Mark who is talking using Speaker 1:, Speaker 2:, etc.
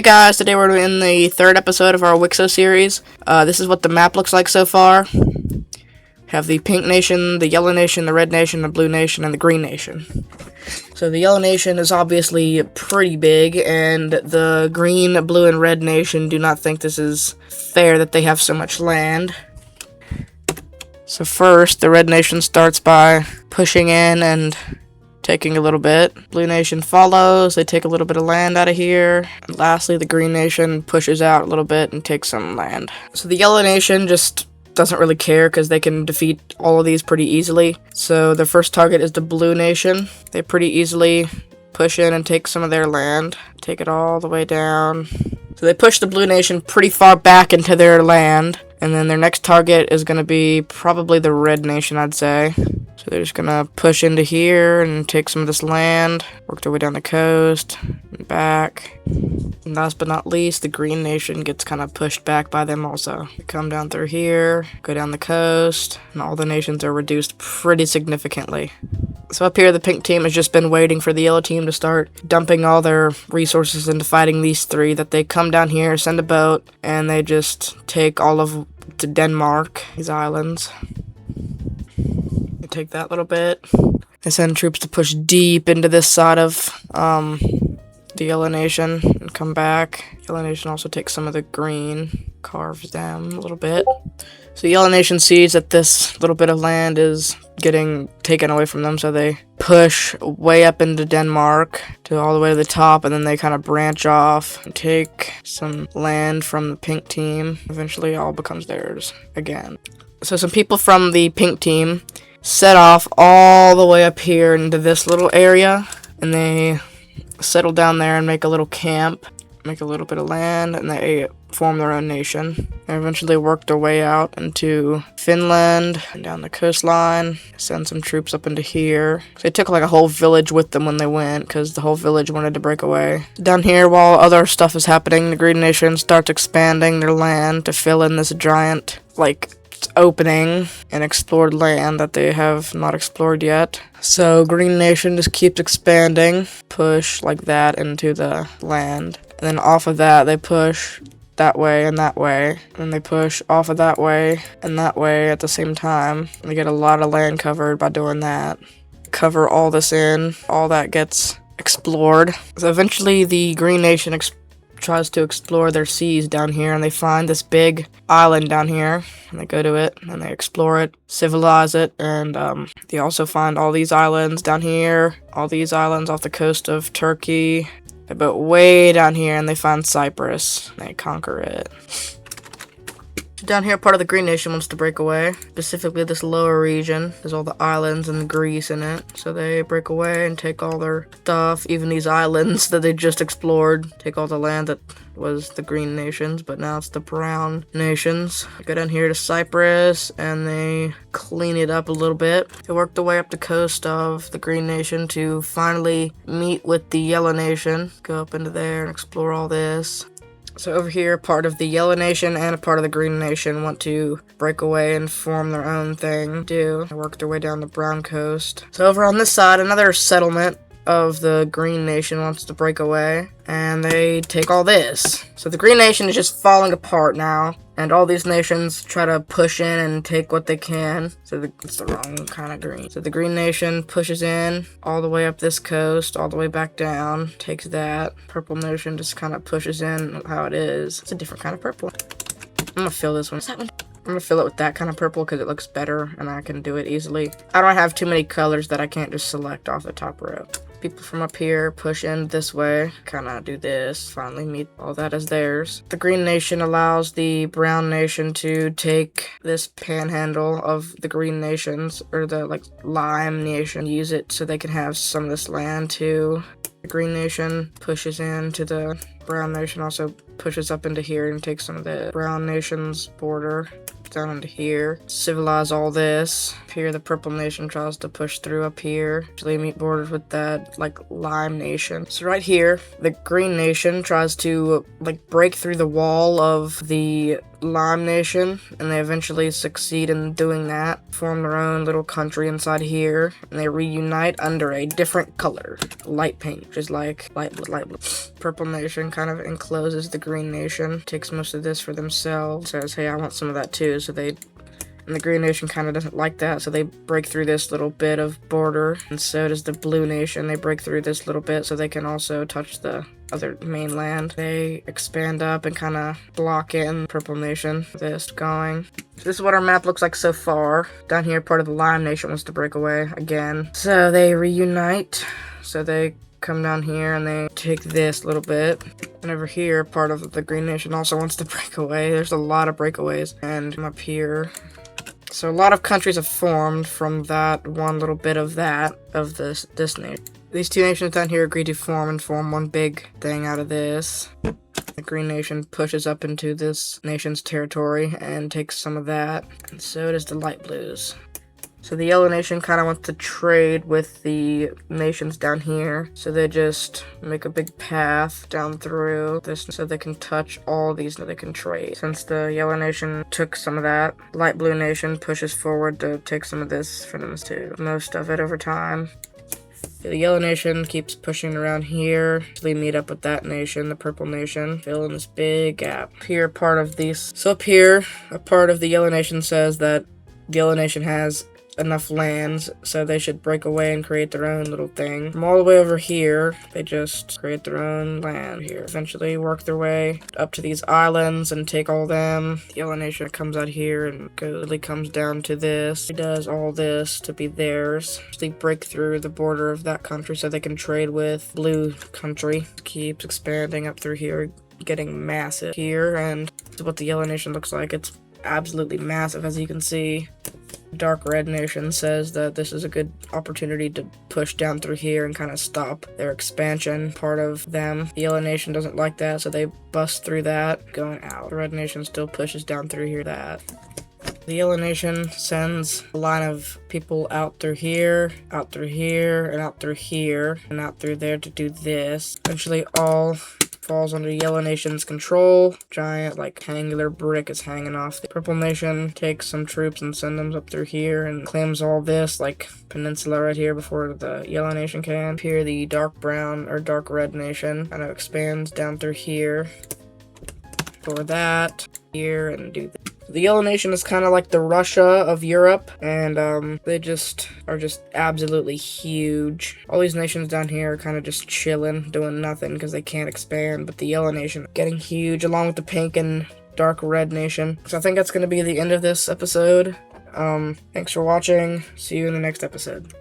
Speaker 1: guys, today we're in the third episode of our WICSO series. This is what the map looks like so far. We have the pink nation, the yellow nation, the red nation, the blue nation, and the green nation. So the yellow nation is obviously pretty big, and the green, blue, and red nation do not think this is fair that they have so much land. So first, the red nation starts by pushing in and taking a little bit. Blue nation follows, they take a little bit of land out of here. And lastly, the green nation pushes out a little bit and takes some land. So the yellow nation just doesn't really care because they can defeat all of these pretty easily. So their first target is the blue nation. They pretty easily push in and take some of their land. Take it all the way down. So they push the blue nation pretty far back into their land. And then their next target is going to be probably the red nation, I'd say. So they're just going to push into here and take some of this land, work their way down the coast, and back. And last but not least, the green nation gets kind of pushed back by them also. They come down through here, go down the coast, and all the nations are reduced pretty significantly. So up here, the pink team has just been waiting for the yellow team to start dumping all their resources into fighting these three, that they come down here, send a boat, and they just take all of to Denmark, these islands. They take that little bit. They send troops to push deep into this side of the yellow nation and come back. Yellow nation also takes some of the green, carves them a little bit. So yellow nation sees that this little bit of land is getting taken away from them, so they push way up into Denmark to all the way to the top, and then they kind of branch off and take some land from the pink team. Eventually all becomes theirs again. So some people from the pink team set off all the way up here into this little area, and they settle down there and make a little camp, make a little bit of land, and they form their own nation. They eventually work their way out into Finland and down the coastline, send some troops up into here. They took like a whole village with them when they went, because the whole village wanted to break away. Down here, while other stuff is happening, the green nation starts expanding their land to fill in this giant, opening and explored land that they have not explored yet. So green nation just keeps expanding, push like that into the land, and then off of that they push that way and that way, and they push off of that way and that way at the same time. They get a lot of land covered by doing that. Cover all this in, all that gets explored. So eventually the green nation tries to explore their seas down here, and they find this big island down here, and they go to it and they explore it, civilize it, and they also find all these islands down here, all these islands off the coast of Turkey. They boat way down here and they find Cyprus, and they conquer it. Down here, part of the green nation wants to break away, specifically this lower region. There's all the islands and Greece in it, so they break away and take all their stuff, even these islands that they just explored, take all the land that was the green nations, but now it's the brown nations. They go down here to Cyprus and they clean it up a little bit. They work their way up the coast of the green nation to finally meet with the yellow nation, go up into there and explore all this. So over here, part of the yellow nation and a part of the green nation want to break away and form their own thing. They work their way down the brown coast. So over on this side, another settlement of the green nation wants to break away, and they take all this. So the green nation is just falling apart now, and all these nations try to push in and take what they can. So it's the wrong kind of green. So the green nation pushes in all the way up this coast, all the way back down, takes that. Purple nation just kind of pushes in how it is. It's a different kind of purple. I'm gonna fill this one. What's that one? I'm gonna fill it with that kind of purple because it looks better and I can do it easily. I don't have too many colors that I can't just select off the top row. People from up here push in this way, kind of do this, finally meet all that as theirs. The green nation allows the brown nation to take this panhandle of the green nations, or the lime nation, use it so they can have some of this land too. The green nation pushes into the brown nation, also pushes up into here and takes some of the brown nation's border down into here, civilize all this. Here the purple nation tries to push through up here, actually meet borders with that lime nation. So right here, the green nation tries to break through the wall of the Lime Nation, and they eventually succeed in doing that, form their own little country inside here, and they reunite under a different color, light pink, which is like light blue. Purple Nation kind of encloses the Green Nation, takes most of this for themselves, says, hey, I want some of that too, and the Green Nation kind of doesn't like that, so they break through this little bit of border, and so does the Blue Nation. They break through this little bit so they can also touch the other mainland. They expand up and kind of block in Purple Nation. This going. So this is what our map looks like so far. Down here, part of the Lime Nation wants to break away again. So they reunite. So they come down here and they take this little bit. And over here, part of the Green Nation also wants to break away. There's a lot of breakaways. And up here. So a lot of countries have formed from that one little bit of this nation. These two nations down here agree to form one big thing out of this. The Green Nation pushes up into this nation's territory and takes some of that, and so does the Light Blues. So the Yellow Nation kind of wants to trade with the nations down here, so they just make a big path down through this so they can touch all these that they can trade. Since the Yellow Nation took some of that, Light Blue Nation pushes forward to take some of this for them too. Most of it over time. The Yellow Nation keeps pushing around here. They meet up with that nation, the Purple Nation, fill in this big gap. Here, part of these. So up here, a part of the Yellow Nation says that the Yellow Nation has enough lands, so they should break away and create their own little thing. From all the way over here, they just create their own land here. Eventually work their way up to these islands and take all them. The Yellow Nation comes out here and really comes down to this. It does all this to be theirs. They break through the border of that country so they can trade with Blue country. Keeps expanding up through here, getting massive here, and this is what the Yellow Nation looks like. It's absolutely massive, as you can see. Dark Red Nation says that this is a good opportunity to push down through here and kind of stop their expansion part of them. The Yellow Nation doesn't like that, so they bust through that, going out. The Red Nation still pushes down through here that. The Yellow Nation sends a line of people out through here, and out through here, and out through there to do this. Eventually all falls under Yellow Nation's control. Giant, like, angular brick is hanging off. The Purple Nation takes some troops and sends them up through here and claims all this, like, peninsula right here before the Yellow Nation can. Here, the dark brown, or dark red nation kind of expands down through here. For that, here, and do this. The Yellow Nation is kind of like the Russia of Europe, and they just are just absolutely huge. All these nations down here are kind of just chilling, doing nothing because they can't expand, but the Yellow Nation getting huge along with the Pink and Dark Red Nation. So I think that's going to be the end of this episode. Thanks for watching. See you in the next episode.